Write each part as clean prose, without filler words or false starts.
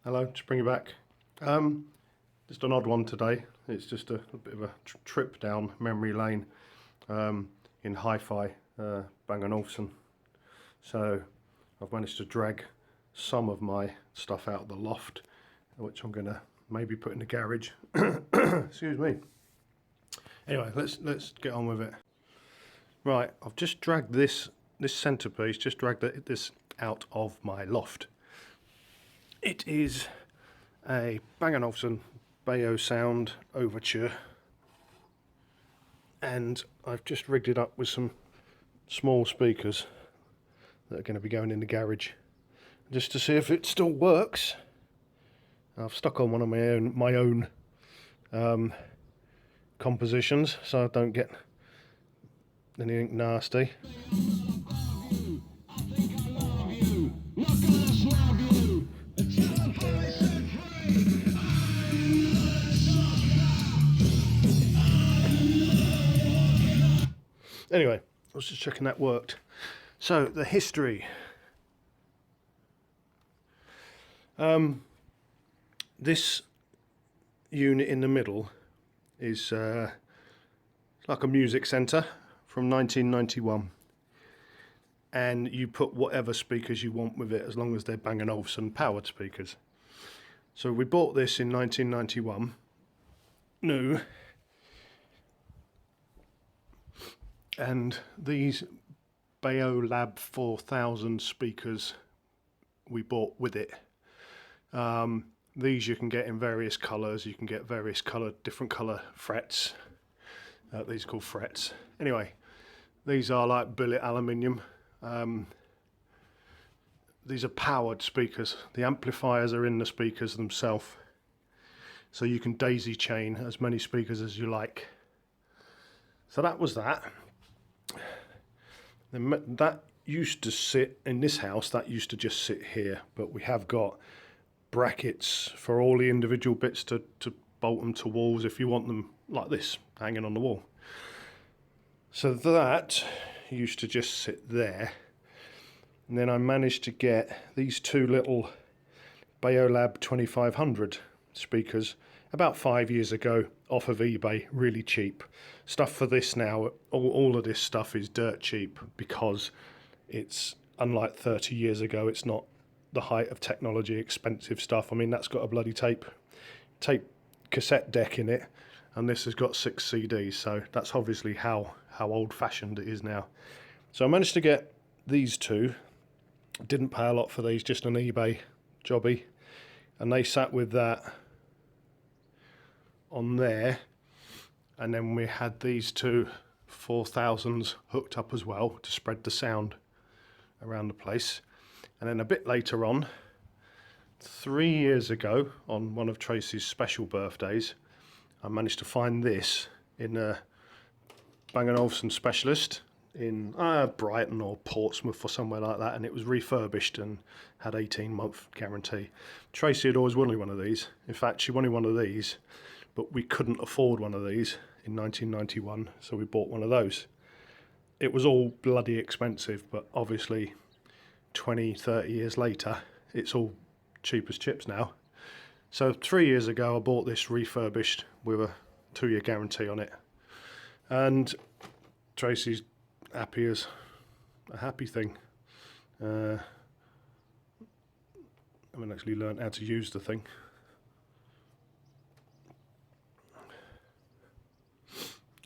Hello, just bring you back. Just an odd one today. It's just a bit of a trip down memory lane in hi-fi Bang& Olufsen. So I've managed to drag some of my stuff out of the loft, which I'm going to maybe put in the garage. Excuse me. Anyway, let's get on with it. Right, I've just dragged this centerpiece, just dragged this out of my loft. It is a Bang & Olufsen Bayo Sound Overture, and I've just rigged it up with some small speakers that are going to be going in the garage, just to see if it still works. I've stuck on one of my own compositions, so I don't get anything nasty. Anyway, I was just checking that worked. So the history. This unit in the middle is like a music centre from 1991, and you put whatever speakers you want with it as long as they're Bang & Olufsen powered speakers. So we bought this in 1991, new, and these Bayo Lab 4000 speakers we bought with it. These you can get in various colours. You can get various different colour frets. These are called frets. Anyway, these are like billet aluminium. These are powered speakers. The amplifiers are in the speakers themselves, so you can daisy chain as many speakers as you like. So that was that. That used to sit in this house. That used to just sit here, but we have got brackets for all the individual bits to bolt them to walls if you want them like this, hanging on the wall. So that used to just sit there, and then I managed to get these two little Bayo Lab 2500 speakers about 5 years ago off of eBay, really cheap. Stuff for this now, all of this stuff is dirt cheap, because it's, unlike 30 years ago, it's not the height of technology, expensive stuff. I mean, that's got a bloody tape cassette deck in it, and this has got 6 CDs, so that's obviously how old-fashioned it is now. So I managed to get these two. Didn't pay a lot for these, just an eBay jobby, and they sat with that on there. And then we had these two 4000s hooked up as well to spread the sound around the place. And then a bit later on, 3 years ago, on one of Tracy's special birthdays, I managed to find this in a Bang & Olufsen specialist in Brighton or Portsmouth or somewhere like that, and it was refurbished and had 18-month guarantee. Tracy had always wanted one of these. In fact, she wanted one of these, but we couldn't afford one of these in 1991, so we bought one of those. It was all bloody expensive, but obviously 20, 30 years later, it's all cheap as chips now. So 3 years ago, I bought this refurbished with a 2-year guarantee on it, and Tracy's happy as a happy thing. I haven't actually learned how to use the thing.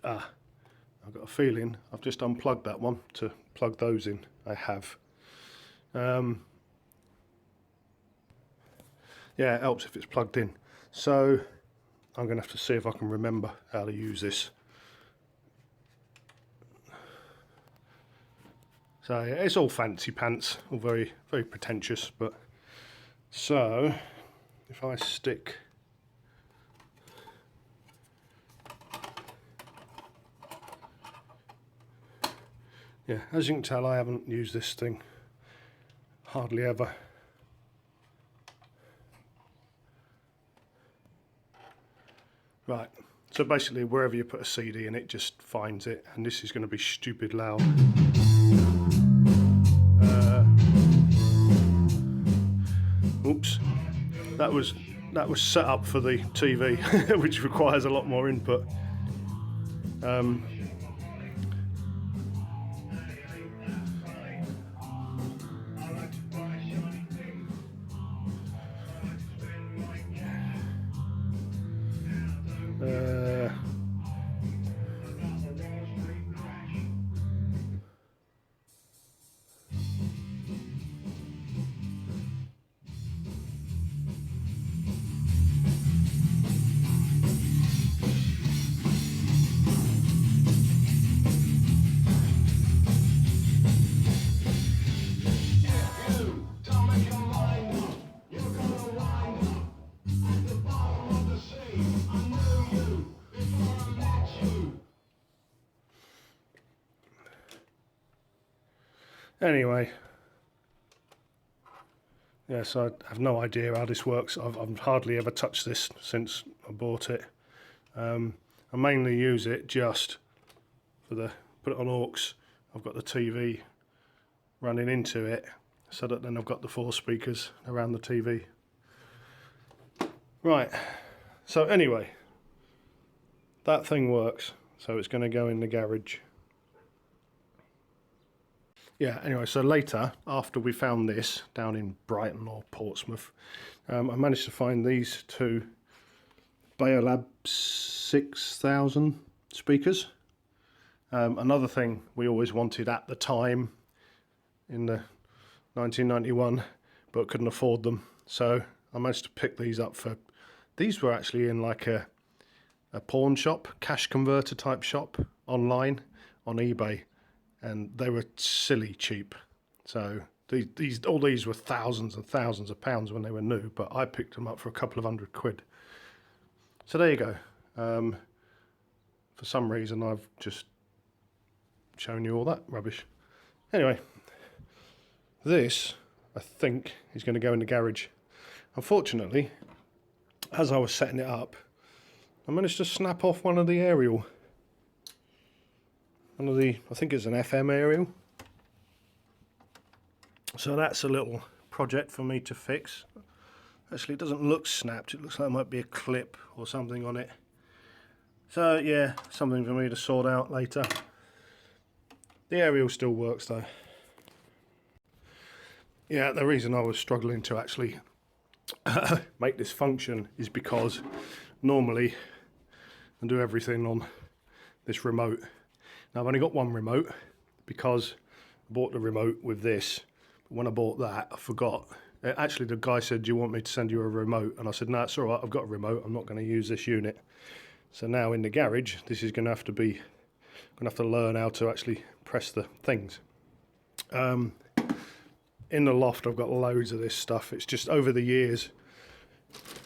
I've got a feeling I've just unplugged that one to plug those in. I have. Yeah, it helps if it's plugged in. So I'm going to have to see if I can remember how to use this. So yeah, it's all fancy pants, all very, very pretentious. But so if I stick yeah, as you can tell, I haven't used this thing hardly ever. Right, so basically wherever you put a CD in, it just finds it, and this is going to be stupid loud. Oops. that was set up for the TV, which requires a lot more input. Anyway, yes, I have no idea how this works. I've hardly ever touched this since I bought it. I mainly use it just for put it on aux. I've got the TV running into it, so that then I've got the 4 speakers around the TV. Right, so anyway, that thing works, so it's going to go in the garage. Yeah, anyway, so later, after we found this down in Brighton or Portsmouth, I managed to find these 2 Beolab 6000 speakers. Another thing we always wanted at the time, in the 1991, but couldn't afford them. So I managed to pick these up for, these were actually in like a pawn shop, cash converter type shop online on eBay. And they were silly cheap. So all these were thousands and thousands of pounds when they were new, but I picked them up for a couple of £100. So there you go. For some reason I've just shown you all that rubbish. Anyway, this I think is going to go in the garage. Unfortunately, as I was setting it up, I managed to snap off one of the aerial. I think it's an FM aerial. So that's a little project for me to fix. Actually, it doesn't look snapped. It looks like there might be a clip or something on it. So yeah, something for me to sort out later. The aerial still works though. Yeah, the reason I was struggling to actually make this function is because normally I do everything on this remote. Now I've only got one remote because I bought the remote with this. But when I bought that, I forgot. Actually, the guy said, "Do you want me to send you a remote?" And I said, "No, it's all right. I've got a remote. I'm not going to use this unit." So now in the garage, this is going to have to be, I'm going to have to learn how to actually press the things. In the loft, I've got loads of this stuff. It's just over the years,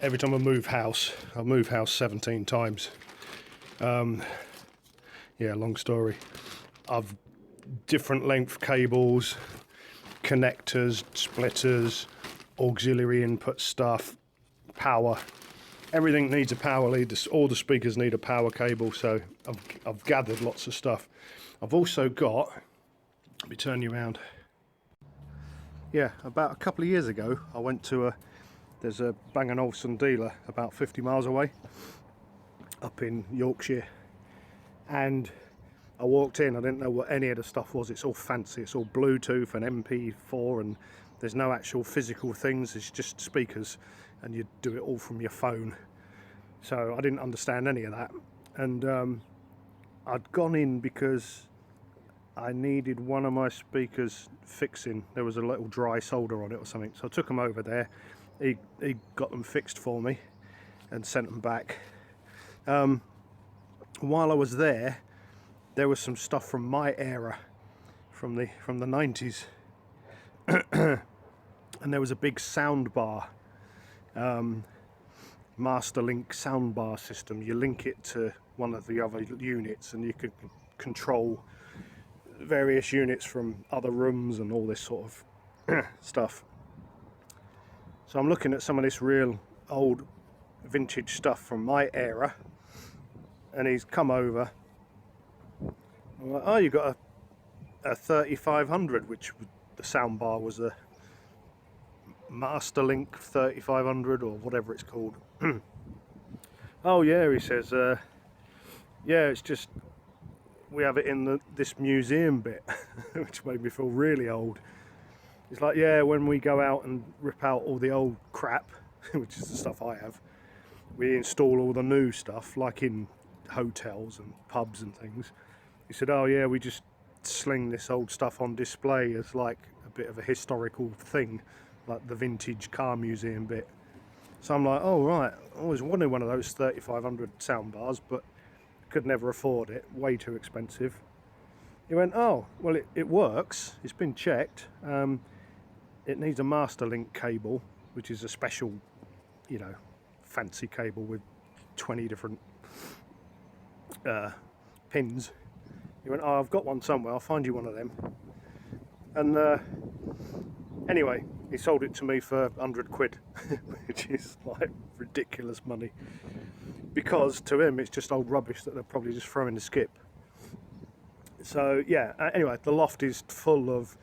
every time I move house, I've moved house 17 times. Yeah, long story. I've different length cables, connectors, splitters, auxiliary input stuff, power. Everything needs a power lead. All the speakers need a power cable, so I've gathered lots of stuff. I've also got, let me turn you around. Yeah, about a couple of years ago, I went to there's a Bang & Olufsen dealer about 50 miles away, up in Yorkshire. And I walked in, I didn't know what any of the stuff was. It's all fancy, it's all Bluetooth and MP4, and there's no actual physical things, it's just speakers, and you do it all from your phone. So I didn't understand any of that. And I'd gone in because I needed one of my speakers fixing. There was a little dry solder on it or something. So I took them over there. He got them fixed for me and sent them back. While I was there, there was some stuff from my era, from the 90s, and there was a big sound bar, Master Link sound bar system. You link it to one of the other units, and you could control various units from other rooms and all this sort of stuff. So I'm looking at some of this real old vintage stuff from my era, and he's come over. I'm like, "Oh, you got a 3500, which the sound bar was a Master Link 3500 or whatever it's called. Oh yeah, he says, yeah, it's just we have it in this museum bit, which made me feel really old. It's like, yeah, when we go out and rip out all the old crap, which is the stuff I have, we install all the new stuff, like in hotels and pubs and things. He said, oh yeah, we just sling this old stuff on display as like a bit of a historical thing, like the vintage car museum bit. So I'm like, oh right, I always wanted one of those 3500 sound bars, but could never afford it, way too expensive. He went, oh, well it works, it's been checked. It needs a master link cable, which is a special, you know, fancy cable with 20 different pins. He went, oh, I've got one somewhere, I'll find you one of them. And anyway, he sold it to me for 100 quid, which is like ridiculous money. Because to him, it's just old rubbish that they're probably just throwing the skip. So yeah, anyway, the loft is full of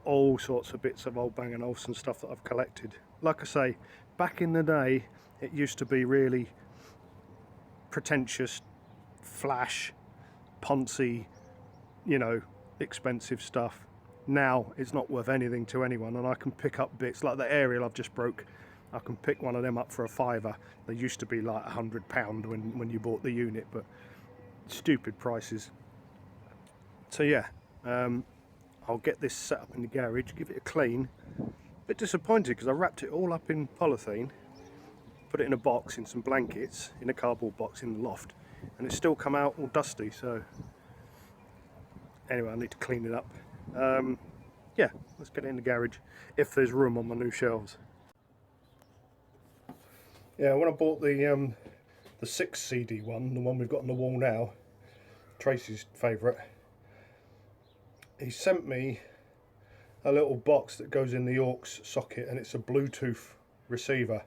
all sorts of bits of old Bang & Olufsen stuff that I've collected. Like I say, back in the day, it used to be really pretentious, flash, poncy, you know, expensive stuff. Now it's not worth anything to anyone, and I can pick up bits like the aerial I've just broke. I can pick one of them up for a £5. They used to be like £100 when you bought the unit, but stupid prices. So yeah, I'll get this set up in the garage, give it a clean. Bit disappointed because I wrapped it all up in polythene, put it in a box in some blankets, in a cardboard box in the loft, and it's still come out all dusty. So anyway, I need to clean it up. Yeah, let's get it in the garage if there's room on my new shelves. Yeah, when I bought the 6 CD one, the one we've got on the wall now, Tracy's favourite, he sent me a little box that goes in the aux socket, and it's a Bluetooth receiver.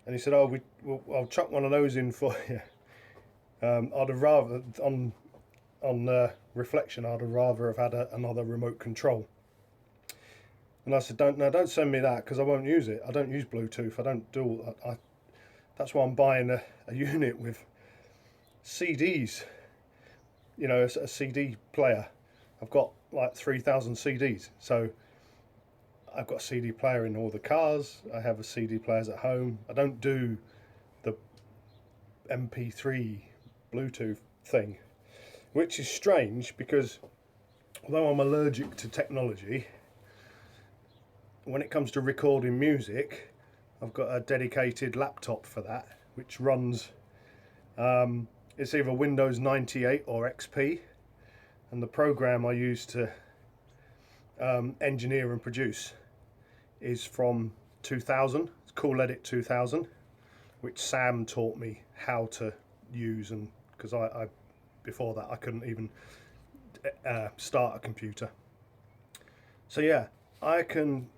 And he said, "Oh, I'll chuck one of those in for you." I'd have rather, on reflection, I'd have rather have had another remote control. And I said, don't send me that, because I won't use it. I don't use Bluetooth. I don't do all that. That's why I'm buying a unit with CDs. You know, a CD player. I've got like 3,000 CDs. So I've got a CD player in all the cars. I have a CD players at home. I don't do the MP3 Bluetooth thing, which is strange because although I'm allergic to technology, when it comes to recording music, I've got a dedicated laptop for that, which runs, it's either Windows 98 or XP, and the program I use to engineer and produce is from 2000. It's Cool Edit 2000, which Sam taught me how to use, and because I before that I couldn't even start a computer. So yeah, I can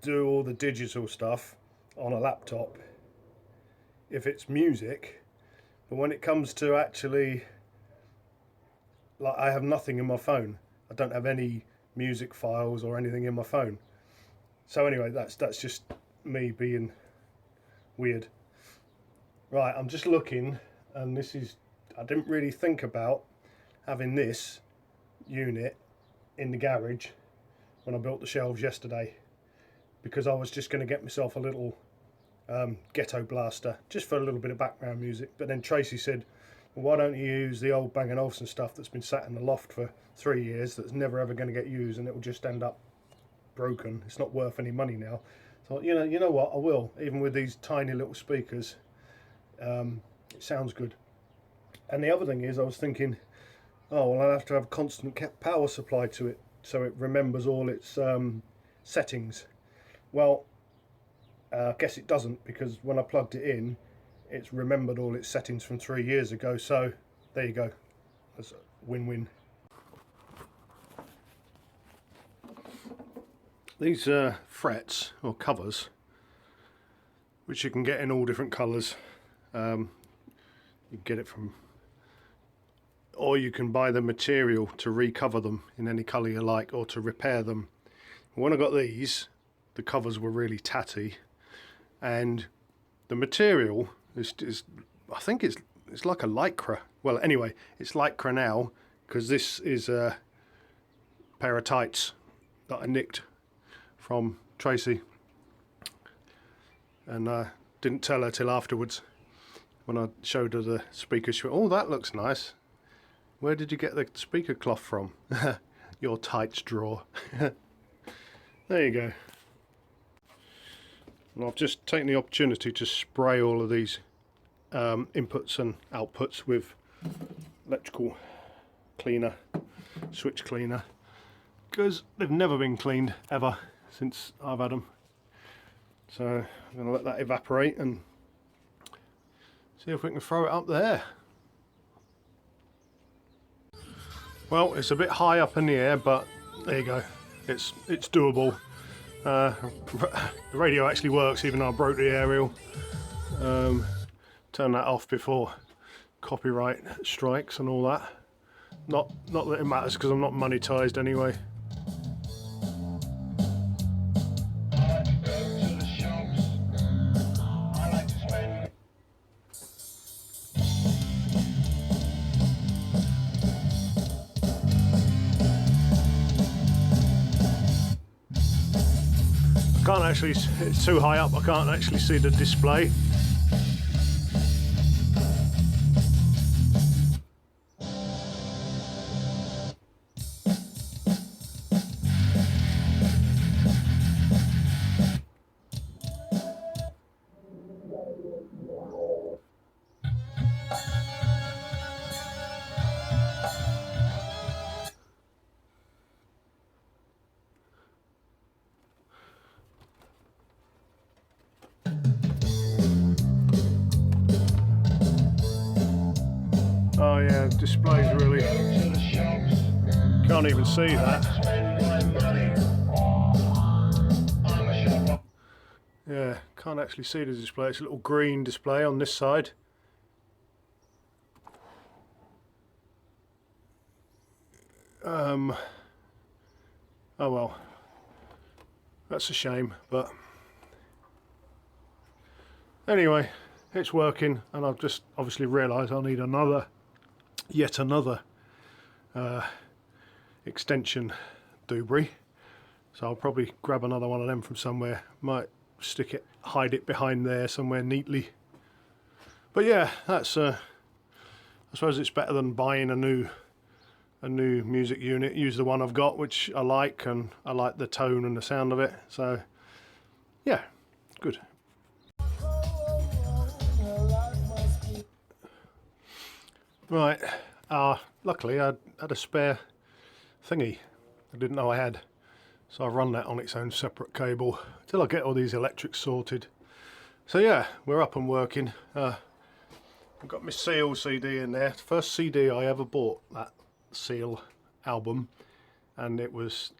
do all the digital stuff on a laptop if it's music, but when it comes to actually, like, I have nothing in my phone. I don't have any music files or anything in my phone. So anyway, that's just me being weird. Right, I'm just looking, and this is, I didn't really think about having this unit in the garage when I built the shelves yesterday, because I was just going to get myself a little ghetto blaster just for a little bit of background music. But then Tracy said, well, why don't you use the old Bang & Olufsen stuff that's been sat in the loft for 3 years that's never ever going to get used, and it will just end up broken. It's not worth any money now. So you know what, I will, even with these tiny little speakers. It sounds good. And the other thing is, I was thinking, oh well, I'll have to have a constant power supply to it so it remembers all its settings. Well, I guess it doesn't, because when I plugged it in, it's remembered all its settings from 3 years ago. So there you go, that's a win-win. These frets or covers, which you can get in all different colours, you can get it from, or you can buy the material to recover them in any colour you like, or to repair them. When I got these, the covers were really tatty, and the material is I think it's like a lycra. Well, anyway, it's lycra now, because this is a pair of tights that I nicked from Tracy, and I didn't tell her till afterwards when I showed her the speaker. She went, "Oh, that looks nice. Where did you get the speaker cloth from?" Your tights drawer. There you go. And I've just taken the opportunity to spray all of these inputs and outputs with electrical cleaner, switch cleaner, because they've never been cleaned ever since I've had them. So I'm going to let that evaporate and see if we can throw it up there. Well, it's a bit high up in the air, but there you go. It's doable. The radio actually works, even though I broke the aerial. Turn that off before copyright strikes and all that. Not that it matters, because I'm not monetized anyway. Can't actually, it's too high up, I can't actually see the display. Oh yeah, the display's really, can't even see that. Yeah, can't actually see the display. It's a little green display on this side. Oh well, that's a shame, but anyway, it's working, and I've just obviously realised I need yet another extension doobry, so I'll probably grab another one of them from somewhere. Might hide it behind there somewhere neatly. But yeah, that's I suppose it's better than buying a new music unit. Use the one I've got, which I like, and I like the tone and the sound of it. So yeah, good. Right, luckily I had a spare thingy I didn't know I had, so I've run that on its own separate cable till I get all these electrics sorted. So yeah, we're up and working. I've got my Seal CD in there. First CD I ever bought, that Seal album, and it was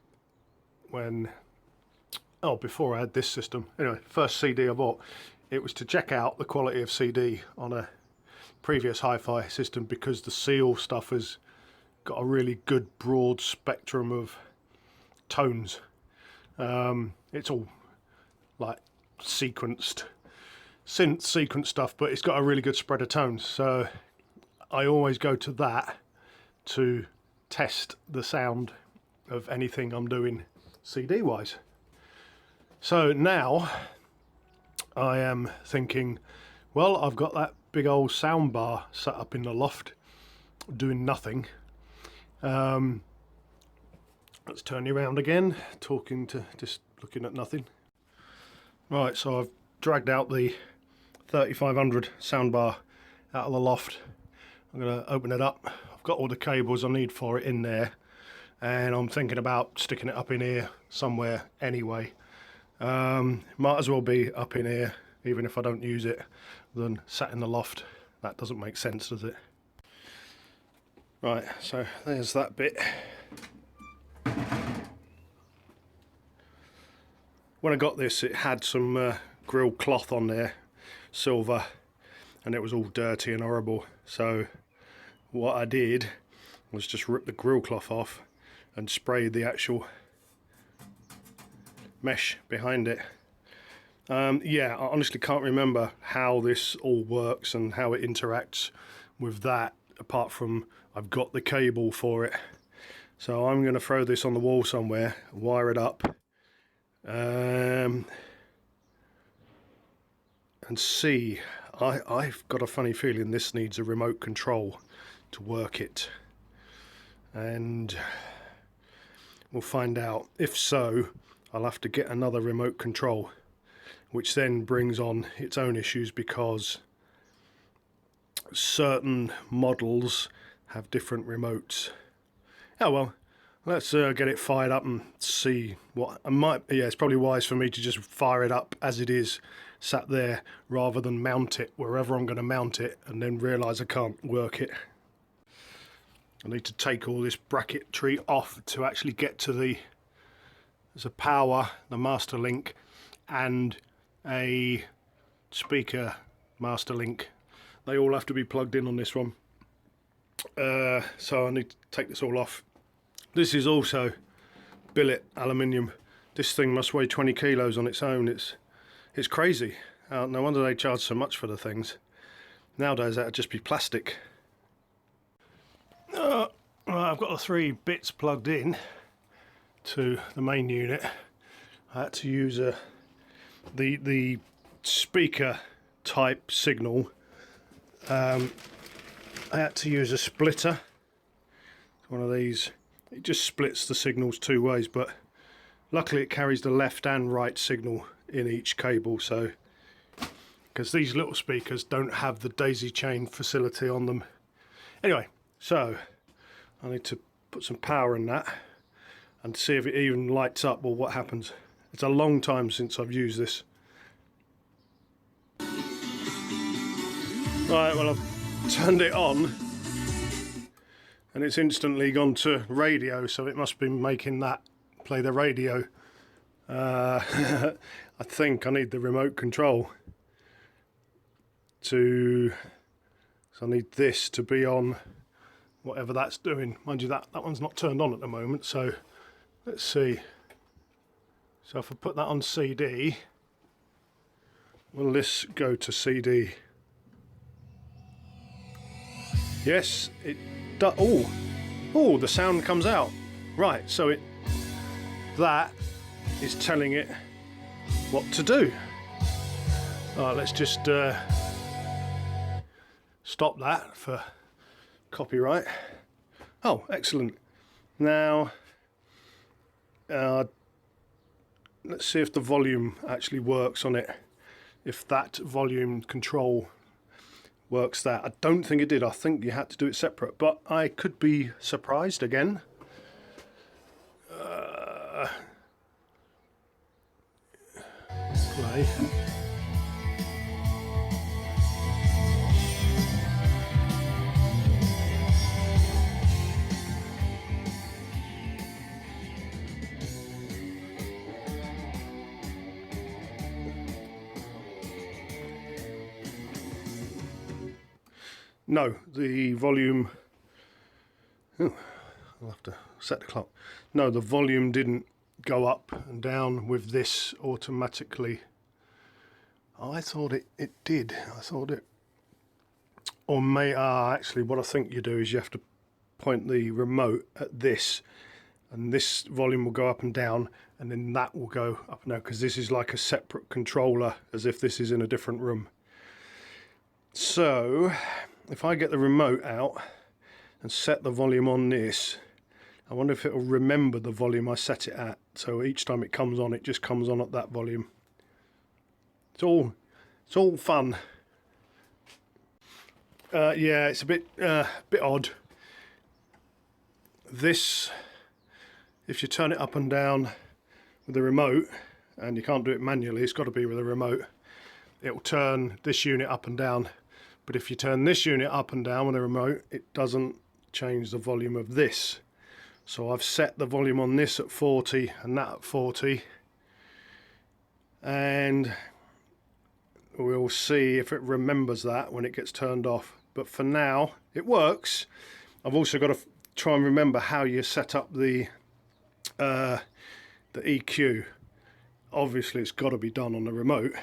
when, before I had this system. Anyway, first CD I bought, it was to check out the quality of CD on a previous hi-fi system, because the Seal stuff has got a really good broad spectrum of tones. It's all like sequenced synth sequence stuff, but it's got a really good spread of tones, so I always go to that to test the sound of anything I'm doing CD wise. So now I am thinking, well, I've got that big old sound bar set up in the loft doing nothing. Let's turn you around again, just looking at nothing. Right, so I've dragged out the 3500 soundbar out of the loft. I'm going to open it up. I've got all the cables I need for it in there, and I'm thinking about sticking it up in here somewhere anyway. Might as well be up in here, even if I don't use it, than sat in the loft. That doesn't make sense, does it? Right, so there's that bit. When I got this, it had some grill cloth on there, silver, and it was all dirty and horrible. So what I did was just rip the grill cloth off and spray the actual mesh behind it. Yeah, I honestly can't remember how this all works and how it interacts with that, apart from I've got the cable for it. So I'm going to throw this on the wall somewhere, wire it up, and see. I've got a funny feeling this needs a remote control to work it, and we'll find out. If so, I'll have to get another remote control, which then brings on its own issues because certain models have different remotes. Oh well, let's get it fired up and see what I might. Yeah, it's probably wise for me to just fire it up as it is, sat there, rather than mount it wherever I'm going to mount it and then realise I can't work it. I need to take all this bracketry off to actually get to there's a power, the master link, and a speaker master link. They all have to be plugged in on this one. So I need to take this all off. This is also billet aluminium. This thing must weigh 20 kilos on its own. It's crazy. No wonder they charge so much for the things. Nowadays that'd just be plastic. Right, I've got the 3 bits plugged in to the main unit. I had to use the speaker type signal. I had to use a splitter, one of these. It just splits the signals 2 ways, but luckily it carries the left and right signal in each cable, so because these little speakers don't have the daisy chain facility on them. Anyway, so I need to put some power in that and see if it even lights up or what happens. It's a long time since I've used this. Right, well, I've turned it on and it's instantly gone to radio, so it must be making that play the radio. I think I need the remote control so I need this to be on whatever that's doing. Mind you, that one's not turned on at the moment, so let's see. So if I put that on CD, will this go to CD? Yes, it does. Oh, the sound comes out. Right, so that is telling it what to do. Alright, let's just stop that for copyright. Oh, excellent. Now, let's see if the volume actually works on it. If that volume control works that. I don't think it did. I think you had to do it separate, but I could be surprised again. Play. No, the volume. Oh, I'll have to set the clock. No, the volume didn't go up and down with this automatically. I thought it did. I thought it. Or actually, what I think you do is you have to point the remote at this, and this volume will go up and down, and then that will go up and down, because this is like a separate controller, as if this is in a different room. So if I get the remote out and set the volume on this, I wonder if it'll remember the volume I set it at. So each time it comes on, it just comes on at that volume. It's all fun. Yeah, it's a bit odd. This, if you turn it up and down with the remote, and you can't do it manually, it's got to be with a remote, it'll turn this unit up and down. But if you turn this unit up and down with a remote, it doesn't change the volume of this. So I've set the volume on this at 40 and that at 40. And we'll see if it remembers that when it gets turned off. But for now, it works. I've also got to try and remember how you set up the EQ. obviously it's got to be done on the remote,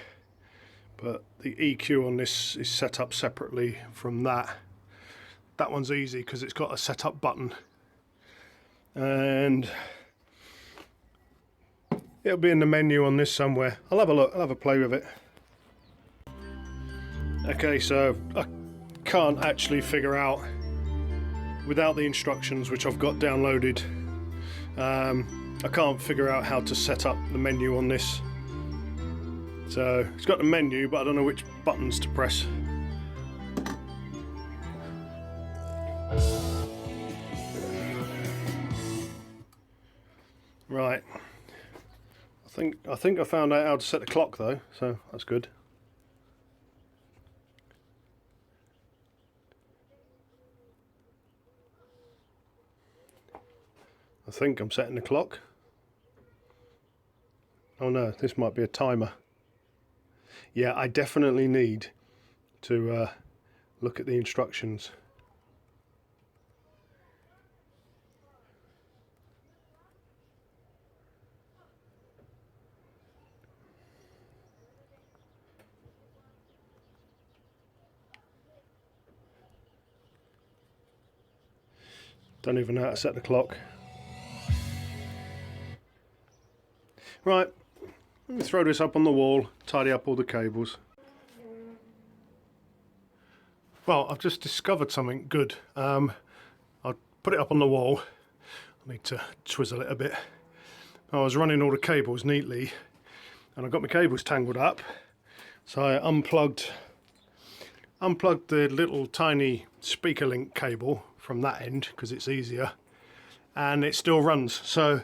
but the EQ on this is set up separately from that. That one's easy because it's got a setup button, and it'll be in the menu on this somewhere. I'll have a look, I'll have a play with it. Okay, so I can't actually figure out, without the instructions which I've got downloaded, I can't figure out how to set up the menu on this. So it's got the menu, but I don't know which buttons to press. Right. I think I found out how to set the clock though, so that's good. I think I'm setting the clock. Oh no, this might be a timer. Yeah, I definitely need to look at the instructions. Don't even know how to set the clock. Right, let me throw this up on the wall, tidy up all the cables. Well, I've just discovered something good. I'll put it up on the wall. I need to twizzle it a bit. I was running all the cables neatly and I got my cables tangled up. So I unplugged the little tiny speaker link cable from that end because it's easier, and it still runs. So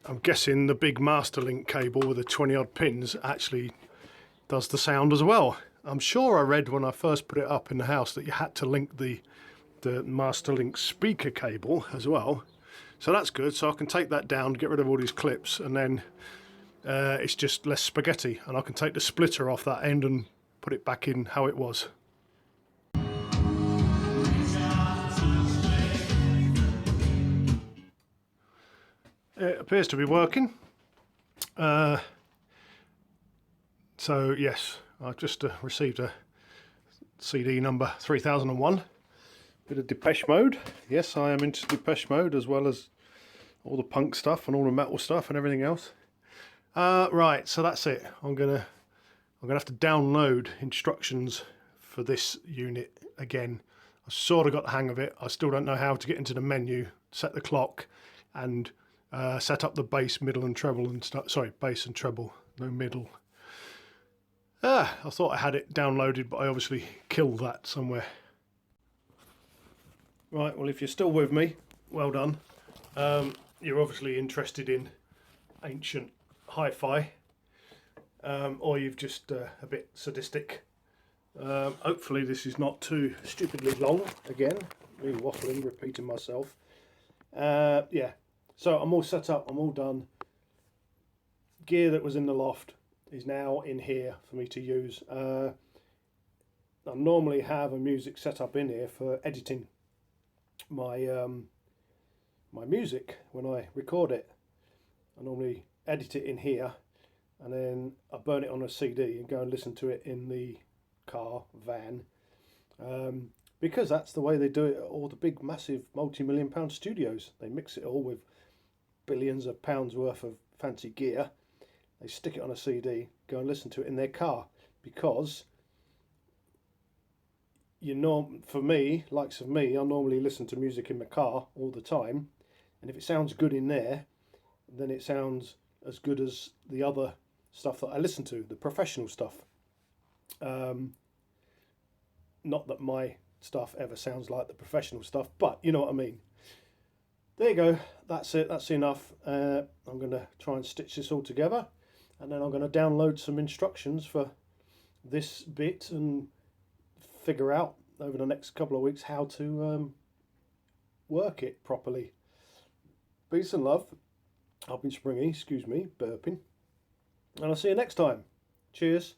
I'm guessing the big master link cable with the 20 odd pins actually does the sound as well. I'm sure I read when I first put it up in the house that you had to link the master link speaker cable as well. So that's good. So I can take that down, get rid of all these clips, and then it's just less spaghetti, and I can take the splitter off that end and put it back in how it was. It appears to be working. So yes, I've just received a CD number 3001. Bit of Depeche Mode. Yes, I am into Depeche Mode as well as all the punk stuff and all the metal stuff and everything else. Right, so that's it. I'm gonna have to download instructions for this unit again. I sort of got the hang of it. I still don't know how to get into the menu, set the clock, and set up the bass, middle and treble and stuff. Sorry, bass and treble, no middle. I thought I had it downloaded, but I obviously killed that somewhere. Right, well, if you're still with me, well done. You're obviously interested in ancient hi-fi, or you've just a bit sadistic. Hopefully this is not too stupidly long. Again, me waffling, repeating myself. Yeah. So I'm all set up, I'm all done. Gear that was in the loft is now in here for me to use. I normally have a music set up in here for editing my my music when I record it. I normally edit it in here and then I burn it on a CD and go and listen to it in the car, van. Because that's the way they do it at all the big massive multi-million-pound studios. They mix it all with billions of pounds worth of fancy gear. They stick it on a CD, go and listen to it in their car, because for me, likes of me, I normally listen to music in my car all the time, and if it sounds good in there, then it sounds as good as the other stuff that I listen to, the professional stuff. Not that my stuff ever sounds like the professional stuff, but you know what I mean. There you go, that's it, that's enough. I'm going to try and stitch this all together, and then I'm going to download some instructions for this bit and figure out over the next couple of weeks how to work it properly. Peace and love. I've been Springy, excuse me, burping, and I'll see you next time. Cheers.